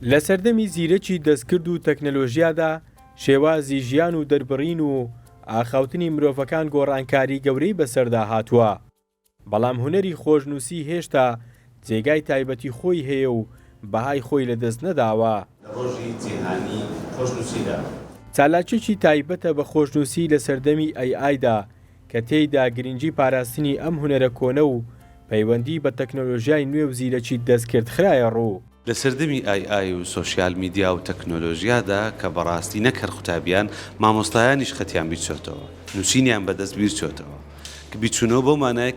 لە سەردەمی زیرەکی دەستکرد و تەکنەلۆژیادا شێوازی ژیان و دەربڕین و ئاخاوتنی مرۆڤەکان گۆڕانکاری گەورەی بەسەردا هاتووە. بەڵام هونەری خۆشنووسی هێشتا جێگای تایبەتی خۆی هەیە و بەهای خۆی لەدەست نەداوە. لە ڕۆژی جیهانی خۆشنووسیدا چالاکێکی تایبەتە بە خۆشنووسی لە سەردەمی ئەیدا کە تێیدا گرنگی پاراستنی ئەم هونەرە کۆنە و پەیوەندی بە تەکنۆلۆژیای نوێ و زیرەکی دەستکرد خرایە ڕوو. لە سەردەمی ئای و سۆشیال میدیا و تەکنۆلۆژیادا کە بەڕاستی نەکەر قوتابیان مامۆستایانیش خەتیان بیچۆتەوە، نووسینیان بەدەست بیرچۆتەوە کە بیچوونەوە بۆ مانایە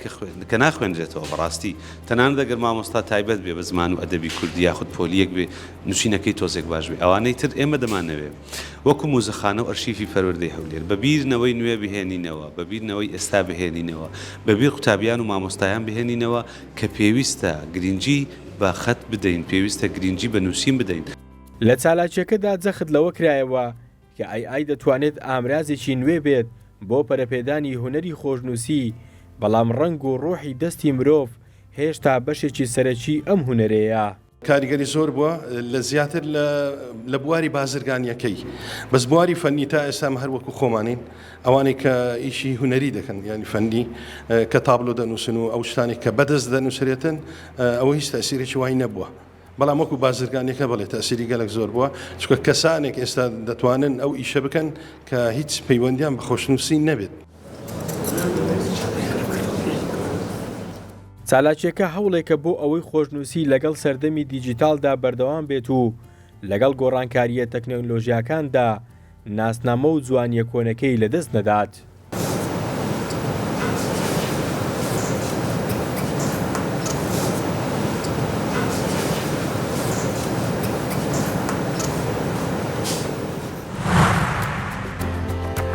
کە ناخوێنرێتەوە. بەڕاستی تەنان دەگەر مامۆستا تایبەت بێ بە زمان و ئەدەبی کوردی یاخود پۆلیەک بێ نووسینەکەی تۆزێک باش بێ، ئەوانەی تر ئێمە دەمانەوێ وەکو مۆزەخانە و ئەرشیفی فەروەردەی هەولێر بەبیرنەوەی نوێ بهێنینەوە، بەبیرنەوەی ئێستا بهێنینەوە، بەبیر قوتابیان و مامۆستایان بهێنینەوە کە پێویستە گرنگی بە خەت بدەین، پێویستە گرنگی بە نووسین بدەین. لە چالاکیەکەدا جەخت لەوە کرایەوە کە ئای دەتوانێت ئامرازێکی نوێ بێت بۆ پەرەپێدانی هونەری خۆشنووسی، بەڵام ڕەنگ و ڕۆحی دەستی مرۆڤ هێشتا بەشێکی سەرەکی ئەم هونەرەیە. کاریگەری زۆر بووە لە زیاتر لە بواری بازرگانیەکەی، بەس بواری فەنی تا ئێستا هەر وەکو خۆمانین ئەوانەی کە ئیشی هونەری دەکەن، ینی فەنی کە تابلۆ دەنووسن و ئەو شتانی کە بەدەست دەنووسێتن ئەوە هیچ تەسیرێکی وای نەبووە. بەڵام وەکو بازرگانیەکە بڵێ تەسیری گەلک زۆر بووە، چونکە کەسانێک ئێستا دەتوانن ئەو ئیشە بکەن کە هیچ پەیوەندیان بە خۆشنووسی نەبێت. چالاکیەکە هەوڵێکە بۆ ئەوەی خۆشنووسی لەگەڵ سەردەمی دیجیتالدا بەردەوام بێت و لەگەڵ گۆڕانکاریە تەکنۆلۆژیاکاندا ناسنامە و جوانیە کۆنەکەی لەدەست نەدات.